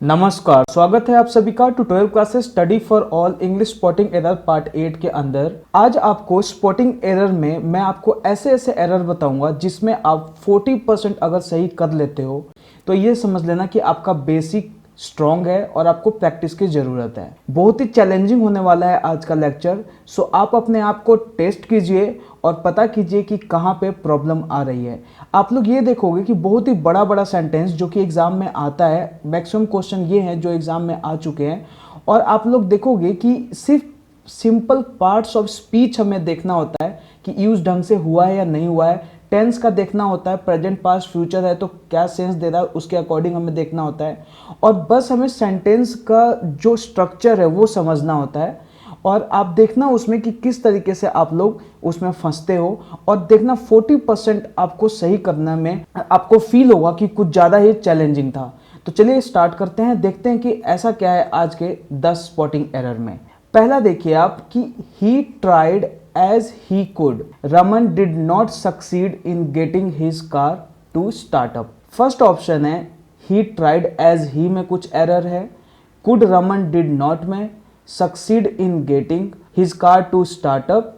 नमस्कार, स्वागत है आप सभी का to 12 classes study for all English spotting error part 8 के अंदर। आज आपको स्पॉटिंग एरर में मैं आपको ऐसे ऐसे एरर बताऊंगा जिसमें आप 40% अगर सही कर लेते हो तो ये समझ लेना कि आपका बेसिक स्ट्रॉन्ग है और आपको प्रैक्टिस की ज़रूरत है। बहुत ही चैलेंजिंग होने वाला है आज का लेक्चर, सो आप अपने आप को टेस्ट कीजिए और पता कीजिए कि कहाँ पे प्रॉब्लम आ रही है। आप लोग ये देखोगे कि बहुत ही बड़ा बड़ा सेंटेंस जो कि एग्ज़ाम में आता है, मैक्सिमम क्वेश्चन ये हैं जो एग्ज़ाम में आ चुके हैं, और आप लोग देखोगे कि सिर्फ सिंपल पार्ट्स ऑफ स्पीच हमें देखना होता है कि यूज़ ढंग से हुआ है या नहीं हुआ है। टेंस का देखना होता है, प्रेजेंट पास्ट फ्यूचर है तो क्या सेंस दे रहा है उसके अकॉर्डिंग हमें देखना होता है, और बस हमें सेंटेंस का जो स्ट्रक्चर है वो समझना होता है। और आप देखना उसमें कि किस तरीके से आप लोग उसमें फंसते हो, और देखना 40% आपको सही करने में आपको फील होगा कि कुछ ज़्यादा ही चैलेंजिंग था। तो चलिए स्टार्ट करते हैं, देखते हैं कि ऐसा क्या है आज के 10 स्पॉटिंग एरर में। पहला देखिए आप कि he tried as he could, Raman did not succeed in getting his car to start up. First option है ही ट्राइड एज ही में कुछ एरर है, कुड रमन डिड नॉट में, succeed in getting his car to start up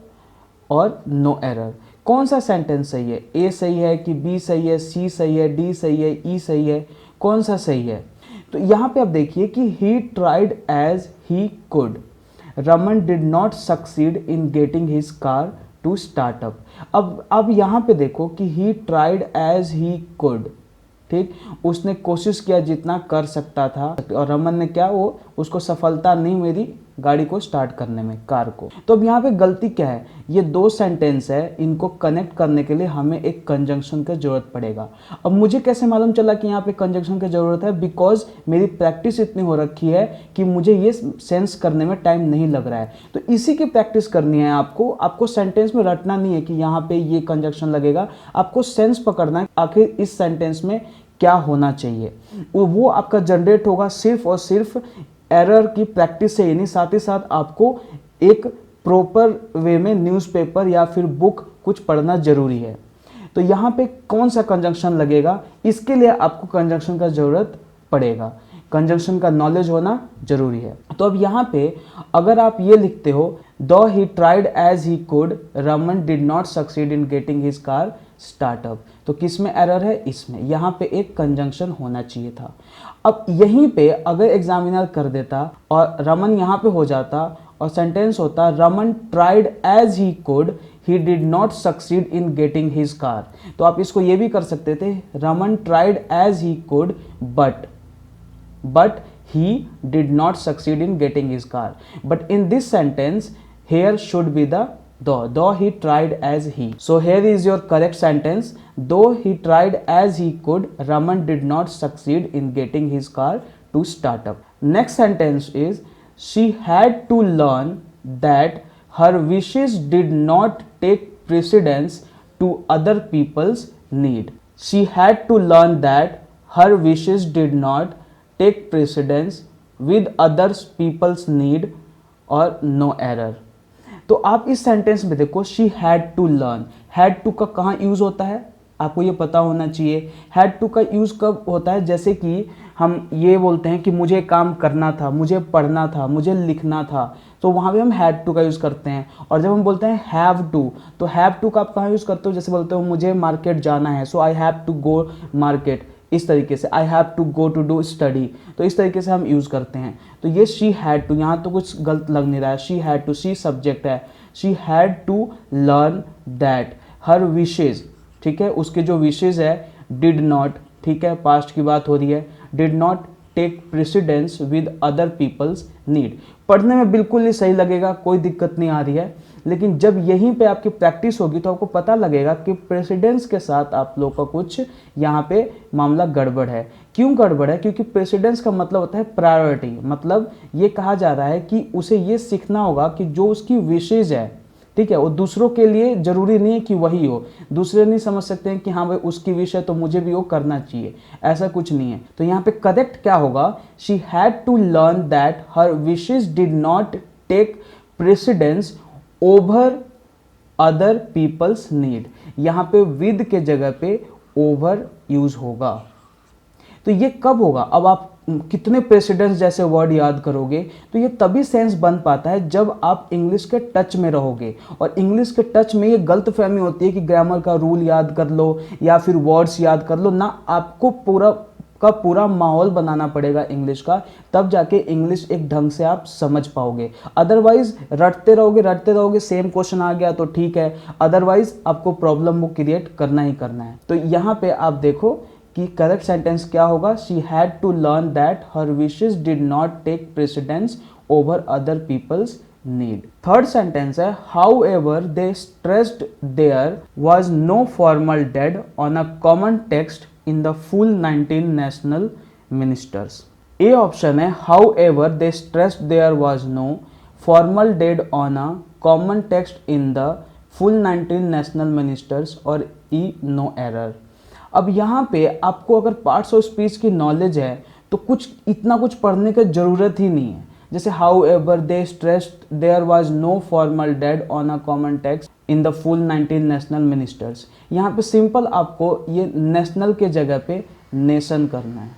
और no error. कौन सा sentence सही है? ए सही है कि बी सही है, सी सही है, डी सही है, ई सही है? कौन सा सही है? तो यहाँ पे आप देखिए कि he tried as he could, Raman did not succeed in getting his car to start up. अब यहाँ पे देखो कि he tried as he could, ठीक, उसने कोशिश किया जितना कर सकता था, और रमन ने क्या, वो उसको सफलता नहीं मेरी गाड़ी को स्टार्ट करने में, कार को। तो अब यहाँ पे गलती क्या है? ये दो सेंटेंस है, इनको कनेक्ट करने के लिए हमें एक कंजंक्शन की जरूरत पड़ेगा। अब मुझे कैसे मालूम चला कि यहाँ पे कंजंक्शन की जरूरत है? बिकॉज मेरी प्रैक्टिस इतनी हो रखी है कि मुझे ये सेंस करने में टाइम नहीं लग रहा है। तो इसी की प्रैक्टिस करनी है आपको सेंटेंस में रटना नहीं है कि यहाँ पे ये कंजंक्शन लगेगा, आपको सेंस पकड़ना है आखिर इस सेंटेंस में क्या होना चाहिए। वो आपका जनरेट होगा सिर्फ और सिर्फ एरर की प्रैक्टिस से ही नहीं, साथ ही साथ आपको एक प्रॉपर वे में न्यूज़पेपर या फिर बुक कुछ पढ़ना जरूरी है। तो यहाँ पे कौन सा कंजंक्शन लगेगा, इसके लिए आपको कंजंक्शन का जरूरत पड़ेगा, कंजंक्शन का नॉलेज होना जरूरी है। तो अब यहाँ पे अगर आप ये लिखते हो दो he tried as he could, Raman did not succeed in getting his car startup, तो किस में एरर है? इसमें। यहाँ पे एक कंजंक्शन होना चाहिए था। अब यहीं पे अगर एग्जामिनर कर देता और रमन यहाँ पे हो जाता और सेंटेंस होता Raman tried as he could, he did not succeed in getting his car, तो आप इसको ये भी कर सकते थे Raman tried as he could but he did not succeed in getting his car. But in this sentence here should be the though he tried as he. So here is your correct sentence. Though he tried as he could, Raman did not succeed in getting his car to start up. Next sentence is she had to learn that her wishes did not take precedence to other people's need. She had to learn that her wishes did not take precedence with others people's need और no error। तो आप इस sentence में देखो she had to learn, had to का कहाँ use होता है आपको ये पता होना चाहिए। हैड टू का यूज कब होता है? जैसे कि हम ये बोलते हैं कि मुझे काम करना था, मुझे पढ़ना था, मुझे लिखना था, तो वहाँ पे हम हैड टू का यूज़ करते हैं। और जब हम बोलते हैं हैव टू, तो हैव टू का आप कहाँ यूज़ करते हो? जैसे बोलते हो मुझे मार्केट जाना है, so I have to go market, इस तरीके से I have to go to do study, तो इस तरीके से हम यूज़ करते हैं। तो ये शी हैड टू, यहाँ तो कुछ गलत लग नहीं रहा है, she had to, she subject है, she had to learn that her wishes, ठीक है, उसके जो विशेज है डिड नॉट, ठीक है, पास्ट की बात हो रही है, did not take precedence with other people's need. पढ़ने में बिल्कुल ही सही लगेगा, कोई दिक्कत नहीं आ रही है, लेकिन जब यहीं पे आपकी प्रैक्टिस होगी तो आपको पता लगेगा कि प्रेसिडेंस के साथ आप लोग का कुछ यहाँ पे मामला गड़बड़ है। क्यों गड़बड़ है? क्योंकि प्रेसिडेंस का मतलब होता है प्रायोरिटी, मतलब ये कहा जा रहा है कि उसे ये सीखना होगा कि जो उसकी विशेज है, ठीक है, वो दूसरों के लिए जरूरी नहीं है कि वही हो, दूसरे नहीं समझ सकते हैं कि हाँ भाई उसकी विश है तो मुझे भी वो करना चाहिए, ऐसा कुछ नहीं है। तो यहाँ पे करेक्ट क्या होगा? She had to learn that her wishes did not take precedence over other people's need. यहाँ पे विद के जगह पे ओवर यूज होगा। तो ये कब होगा? अब आप कितने प्रेसिडेंट्स जैसे वर्ड याद करोगे। तो ये तभी सेंस बन पाता है जब आप इंग्लिश के टच में रहोगे। और इंग्लिश के टच में ये गलतफहमी होती है कि ग्रामर का रूल याद कर लो या फिर वर्ड्स याद कर लो ना, आपको पूरा का पूरा माहौल बनाना पड़ेगा इंग्लिश का, तब जाके इंग्लिश एक ढंग से आप समझ पाओगे। अदरवाइज रटते रहोगे, सेम क्वेश्चन आ गया तो ठीक है, अदरवाइज आपको प्रॉब्लम वो क्रिएट करना ही करना है। तो यहाँ पे आप देखो कि करेक्ट सेंटेंस क्या होगा, she had to learn that her wishes did not take precedence over other people's need. Third sentence है, however they stressed there was no formal dead on a common text in the full 19 national ministers. A option है, however they stressed there was no formal dead on a common text in the full 19 national ministers, और E no error. अब यहाँ पे आपको अगर parts of speech की knowledge है तो इतना कुछ पढ़ने की जरूरत ही नहीं है। जैसे however they stressed there was no formal dead on a common text in the full 19 national ministers, यहाँ पे सिंपल आपको ये नेशनल के जगह पे नेशन करना है,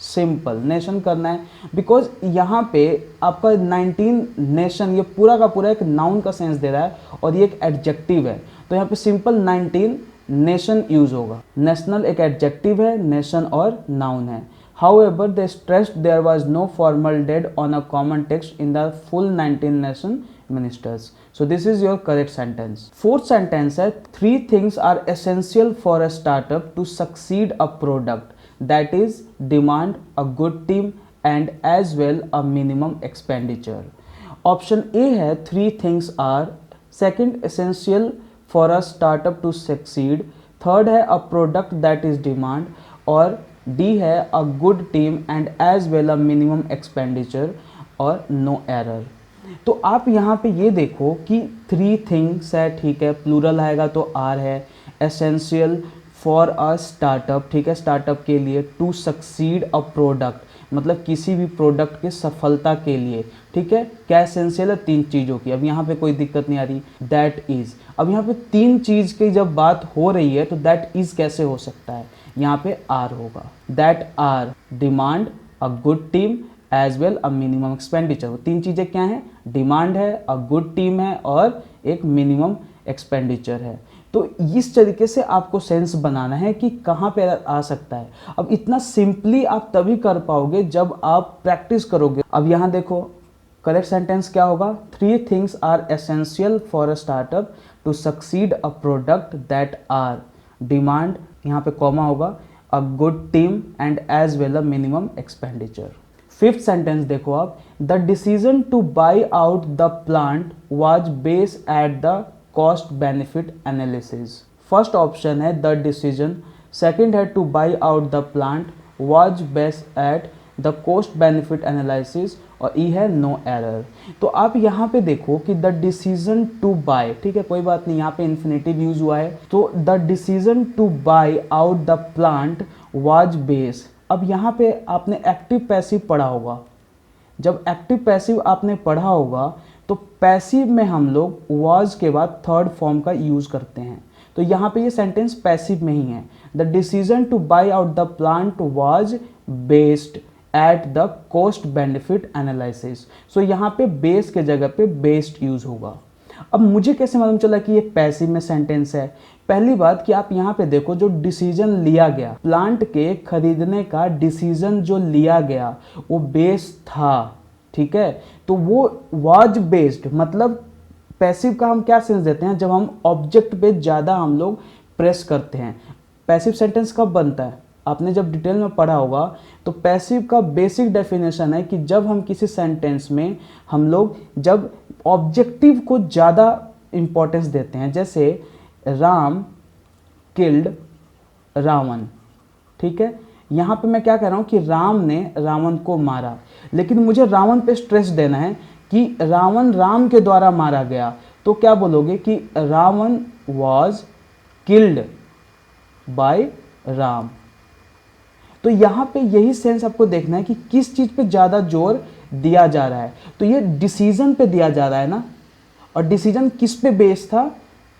सिंपल नेशन करना है। बिकॉज यहाँ पे आपका 19 नेशन ये पूरा का पूरा एक नाउन का सेंस दे रहा है और ये एक एडजेक्टिव है, तो यहाँ पे सिंपल 19 नेशन यूज होगा। नेशनल एक एडजेक्टिव है, नेशन और नाउन है। However, they stressed there was no formal dead on a common text in the full 19 nation ministers. So this is your correct sentence. Fourth sentence है, three things are essential for a startup to succeed a product, that is demand, a good team and as well a minimum expenditure. Option A है three things are, second essential for a startup to succeed, third है a product that is demand, और the है a good team and as well a minimum expenditure और no error. तो आप यहाँ पे ये देखो कि थ्री थिंग्स है, ठीक है, प्लूरल आएगा तो आर है, एसेंशियल फॉर अ स्टार्टअप, ठीक है, स्टार्टअप के लिए, टू सक्सीड अ प्रोडक्ट मतलब किसी भी प्रोडक्ट के सफलता के लिए, ठीक है, क्या एसेंशियल है, तीन चीज़ों की। अब यहाँ पे कोई दिक्कत नहीं आ रही, दैट इज। अब यहाँ पे तीन चीज़ की जब बात हो रही है तो दैट इज कैसे हो सकता है, यहाँ पे आर होगा, that are demand, a good team as well a minimum expenditure. तीन चीज़ें क्या हैं, डिमांड है, अ गुड टीम है और एक मिनिमम एक्सपेंडिचर है। तो इस तरीके से आपको सेंस बनाना है कि कहाँ पे आ सकता है। अब इतना सिंपली आप तभी कर पाओगे जब आप प्रैक्टिस करोगे। अब यहाँ देखो करेक्ट सेंटेंस क्या होगा, three things are essential for a startup to succeed a product that are demand, यहाँ पे कॉमा होगा, a good team and as well a minimum expenditure. Fifth sentence देखो आप, the decision to buy out the plant was based at the cost benefit analysis. First option है the decision, second है to buy out the plant was based at the cost benefit analysis, और ई है no error. तो आप यहाँ पे देखो कि द डिसीजन टू बाय, ठीक है, कोई बात नहीं, यहाँ पे इन्फिनेटिव यूज हुआ है, तो the decision to buy out the plant was based. अब यहाँ पे आपने एक्टिव पैसिव पढ़ा होगा, जब एक्टिव पैसिव आपने पढ़ा होगा तो पैसिव में हम लोग वाज के बाद थर्ड फॉर्म का यूज करते हैं, तो यहाँ पे ये सेंटेंस पैसिव में ही है। The decision to buy out the plant was based at the cost benefit analysis. So यहाँ पे बेस के जगह पे बेस्ड यूज होगा। अब मुझे कैसे मालूम चला कि ये पैसिव में सेंटेंस है? पहली बात कि आप यहाँ पे देखो, जो डिसीजन लिया गया, प्लांट के खरीदने का डिसीजन जो लिया गया वो बेस था, ठीक है, तो वो वाज बेस्ड, मतलब पैसिव का हम क्या सेंस देते हैं, जब हम ऑब्जेक्ट पे ज़्यादा हम लोग प्रेस करते हैं। पैसिव सेंटेंस कब बनता है, आपने जब डिटेल में पढ़ा होगा, तो पैसिव का बेसिक डेफिनेशन है कि जब हम किसी सेंटेंस में हम लोग जब ऑब्जेक्टिव को ज़्यादा इंपॉर्टेंस देते हैं, जैसे राम किल्ड रावण, ठीक है, यहाँ पे मैं क्या कह रहा हूँ कि राम ने रावण को मारा, लेकिन मुझे रावण पे स्ट्रेस देना है कि रावण राम के द्वारा मारा गया, तो क्या बोलोगे कि Ravan was killed by Ram. तो यहाँ पे यही सेंस आपको देखना है कि किस चीज़ पे ज़्यादा जोर दिया जा रहा है। तो ये डिसीजन पे दिया जा रहा है ना, और डिसीजन किस पे बेस था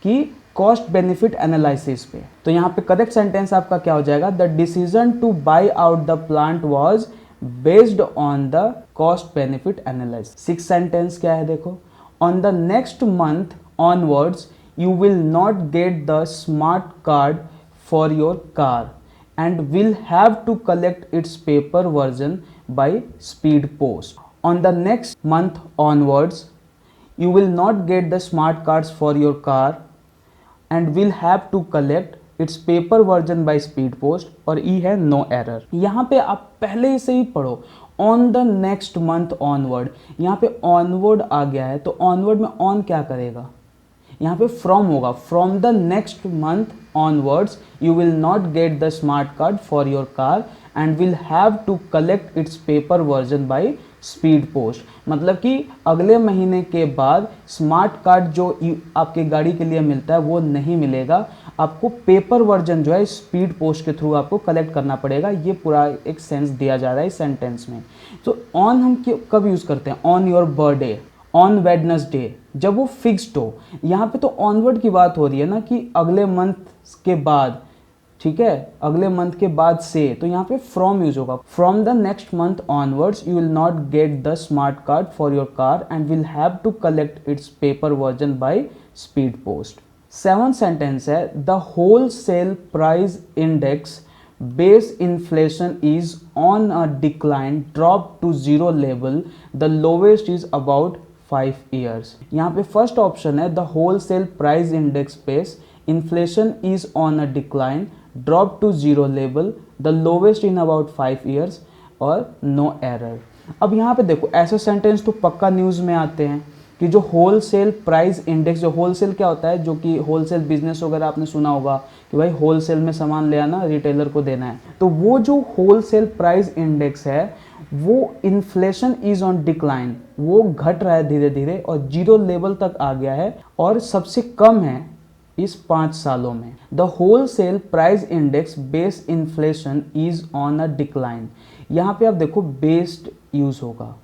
कि कॉस्ट बेनिफिट एनालिसिस पे। तो यहाँ पे करेक्ट सेंटेंस आपका क्या हो जाएगा, the decision to buy out the plant was based on the cost benefit analysis. Six sentence क्या है देखो, on the next month onwards you will not get the smart card for your car and will have to collect its paper version by speed post. On the next month onwards, you will not get the smart cards for your car and will have to collect its paper version by speed post। और ई है no error. यहाँ पे आप पहले से ही पढ़ो on the next month onward, यहाँ पे ऑनवर्ड आ गया है तो ऑनवर्ड में ऑन क्या करेगा, यहाँ पे फ्रॉम होगा, from the next month onwards you will not get the smart card for your car and will have to collect its paper version by speed post. मतलब कि अगले महीने के बाद स्मार्ट कार्ड जो आपके गाड़ी के लिए मिलता है वो नहीं मिलेगा, आपको पेपर वर्जन जो है स्पीड पोस्ट के थ्रू आपको कलेक्ट करना पड़ेगा। ये पूरा एक सेंस दिया जा रहा है इस सेंटेंस में। तो ऑन हम कब यूज़ करते हैं, on your birthday, on Wednesday, जब वो फिक्स्ड हो। यहाँ पे तो ऑनवर्ड की बात हो रही है ना कि अगले मंथ के बाद, ठीक है, अगले मंथ के बाद से, तो यहाँ पे फ्रॉम यूज होगा। From the next month onwards you will not get the smart card for your car and will have to collect its paper version by speed post. Seven sentence है, the wholesale price index base inflation is on a decline, drop to zero level, the lowest is about 5 years। यहाँ पे first option है the wholesale price index base inflation is on a decline, drop to zero level, the lowest in about 5 years और no error. अब यहाँ पे देखो ऐसे sentence तो पक्का न्यूज़ में आते हैं कि जो होल सेल प्राइस इंडेक्स, जो होल सेल क्या होता है, जो कि होल सेल बिजनेस वगैरह आपने सुना होगा कि भाई होल सेल में सामान ले आना, रिटेलर को देना है। तो वो जो होल सेल प्राइस इंडेक्स है वो इन्फ्लेशन इज ऑन डिक्लाइन, वो घट रहा है धीरे धीरे और जीरो लेवल तक आ गया है और सबसे कम है इस 5 सालों में। The wholesale price index base inflation is on a decline. यहाँ पे आप देखो बेस्ड यूज होगा,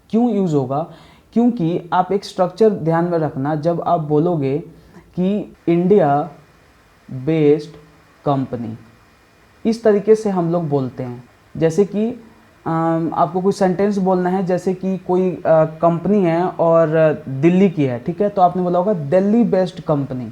क्यों यूज होगा, क्योंकि आप एक स्ट्रक्चर ध्यान में रखना, जब आप बोलोगे कि इंडिया बेस्ड कंपनी, इस तरीके से हम लोग बोलते हैं। जैसे कि आपको कोई सेंटेंस बोलना है, जैसे कि कोई कंपनी है और दिल्ली की है, ठीक है, तो आपने बोला होगा दिल्ली बेस्ड कंपनी,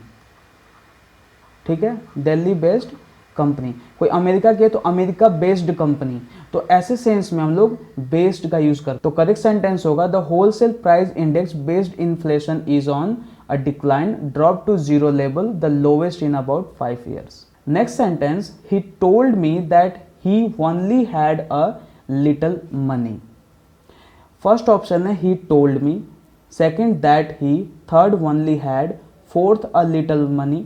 ठीक है, दिल्ली बेस्ड कंपनी। कोई अमेरिका की है तो अमेरिका बेस्ड कंपनी। तो ऐसे सेंस में हम लोग बेस्ड का यूज करते हैं। तो करेक्ट सेंटेंस होगा the wholesale price index based inflation is on a decline, drop to zero level, the lowest in about 5 years। Next sentence, he told me that he only had a little money. First option है he told me, second that he, third only had, fourth a little money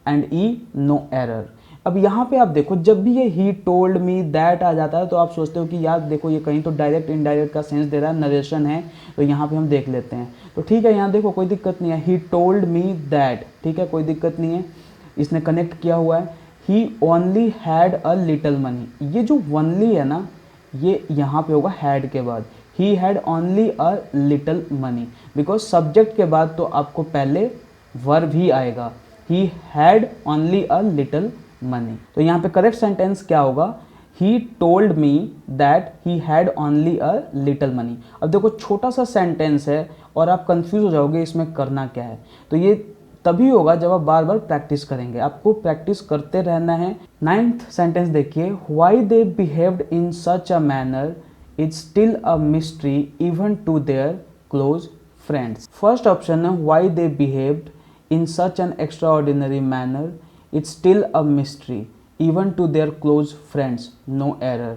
and E no error. अब यहाँ पे आप देखो जब भी ये ही told me that आ जाता है तो आप सोचते हो कि यार देखो ये कहीं तो डायरेक्ट इनडायरेक्ट का सेंस दे रहा है, नरेशन है, तो यहाँ पे हम देख लेते हैं। तो ठीक है, यहाँ देखो कोई दिक्कत नहीं है, ही टोल्ड मी दैट, ठीक है, कोई दिक्कत नहीं है, इसने कनेक्ट किया हुआ है। He only had a little money, ये जो ओनली है ना ये यहाँ पे होगा हैड के बाद, he had only a little money, because subject के बाद तो आपको पहले वर्ब ही आएगा, he had only a little money. तो यहाँ पे करेक्ट सेंटेंस क्या होगा, ही told me that he had only a little money. अब देखो छोटा सा सेंटेंस है और आप कंफ्यूज हो जाओगे इसमें करना क्या है, तो ये तभी होगा जब आप बार बार प्रैक्टिस करेंगे, आपको प्रैक्टिस करते रहना है। 9th सेंटेंस देखिए, why they behaved in such a manner is still a mystery even to their close friends. First option है why they behaved in such an extraordinary manner, it's still a mystery even to their close friends, no error।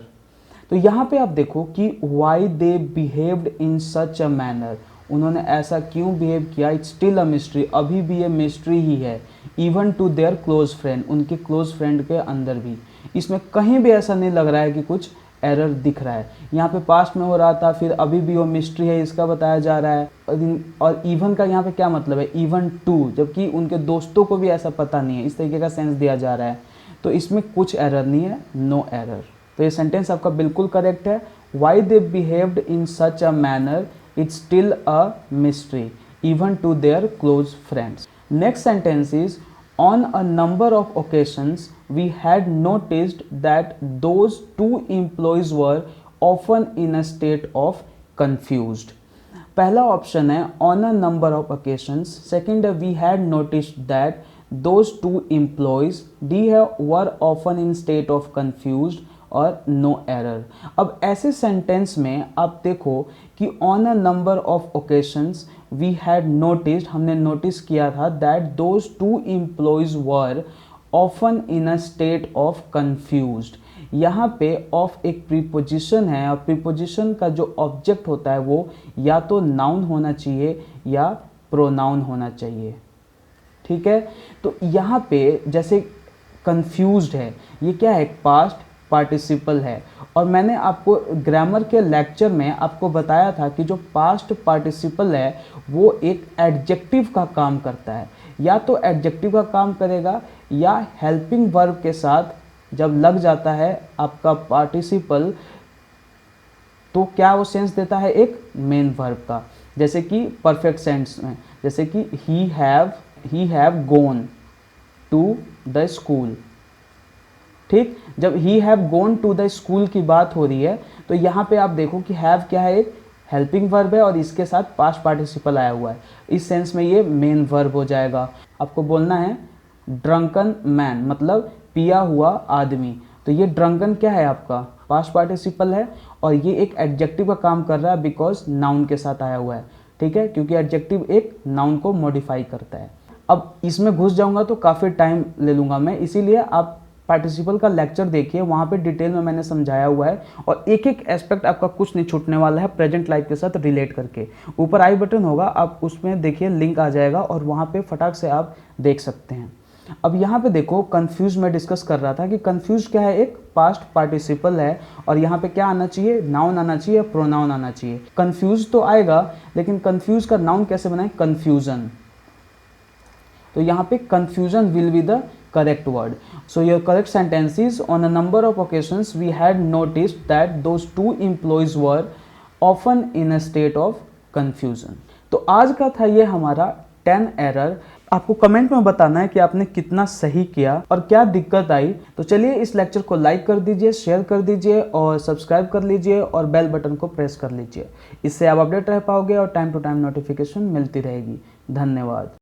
तो यहाँ पे आप देखो कि why they behaved in such a manner, उन्होंने ऐसा क्यों बिहेव किया, it's still a mystery, अभी भी ये मिस्ट्री ही है, even to their close friend, उनके क्लोज फ्रेंड के अंदर भी, इसमें कहीं भी ऐसा नहीं लग रहा है कि कुछ एरर दिख रहा है। यहाँ पे पास्ट में हो रहा था, फिर अभी भी वो मिस्ट्री है इसका बताया जा रहा है, और इवन का यहाँ पे क्या मतलब है, इवन टू, जबकि उनके दोस्तों को भी ऐसा पता नहीं है, इस तरीके का सेंस दिया जा रहा है। तो इसमें कुछ एरर नहीं है, नो एरर। तो ये सेंटेंस आपका बिल्कुल करेक्ट है, why they behaved in such a manner it's still a mystery even to their close friends. Next sentence is, on a number of occasions we had noticed that those two employees were often in a state of confused. पहला option है on a number of occasions, second है we had noticed that those two employees, D है were often in state of confused और no error. अब ऐसे sentence में आप देखो कि on a number of occasions we had noticed, हमने नोटिस किया था that those two employees were often in a state of confused. यहाँ पे ऑफ एक प्रीपोजिशन है और प्रीपोजिशन का जो ऑब्जेक्ट होता है वो या तो नाउन होना चाहिए या प्रोनाउन होना चाहिए। ठीक है, तो यहाँ पे जैसे कंफ्यूज्ड है, ये क्या है, पास्ट पार्टिसिपल है। और मैंने आपको ग्रामर के लेक्चर में आपको बताया था कि जो पास्ट पार्टिसिपल है वो एक एडजेक्टिव का काम करता है, या तो एडजेक्टिव का काम करेगा या हेल्पिंग वर्ब के साथ जब लग जाता है आपका पार्टिसिपल तो क्या वो सेंस देता है, एक मेन वर्ब का। जैसे कि परफेक्ट सेंस में, जैसे कि he have gone to the school. ठीक, जब he have gone to the school की बात हो रही है तो यहाँ पे आप देखो कि हैव क्या है, एक हेल्पिंग वर्ब है और इसके साथ पास्ट पार्टिसिपल आया हुआ है, इस सेंस में ये मेन वर्ब हो जाएगा। आपको बोलना है ड्रंकन मैन, मतलब पिया हुआ आदमी। तो ये ड्रंकन क्या है, आपका पास्ट पार्टिसिपल है और ये एक एडजेक्टिव का काम कर रहा है बिकॉज नाउन के साथ आया हुआ है। ठीक है, क्योंकि एडजेक्टिव एक नाउन को मॉडिफाई करता है। अब इसमें घुस जाऊंगा तो काफ़ी टाइम ले लूंगा मैं, इसीलिए आप पार्टिसिपल का लेक्चर देखिए, वहाँ पे डिटेल में मैंने समझाया हुआ है और एक एक एस्पेक्ट आपका कुछ नहीं छूटने वाला है प्रेजेंट लाइफ के साथ रिलेट करके। ऊपर आई बटन होगा, आप उसमें देखिए, लिंक आ जाएगा और वहाँ पे फटाक से आप देख सकते हैं। अब यहाँ पे देखो कंफ्यूज में डिस्कस कर रहा था कि कंफ्यूज क्या है, एक पास्ट पार्टिसिपल है और यहाँ पे क्या आना चाहिए, नाउन आना चाहिए, प्रोनाउन आना चाहिए। कंफ्यूज तो आएगा लेकिन कंफ्यूज का नाउन कैसे बनाए, कंफ्यूजन। तो यहाँ पे confusion will be the correct word. So your correct sentence is on a number of occasions we had noticed that those two employees were often in a state of confusion. तो आज का था ये हमारा 10 error. आपको comment में बताना है कि आपने कितना सही किया और क्या दिक्कत आई। तो चलिए इस लेक्चर को लाइक कर दीजिए, शेयर कर दीजिए और सब्सक्राइब कर लीजिए और बेल बटन को प्रेस कर लीजिए। इससे आप अपडेट रह पाओगे और टाइम टू टाइम नोटिफिकेशन मिलती रहेगी। धन्यवाद।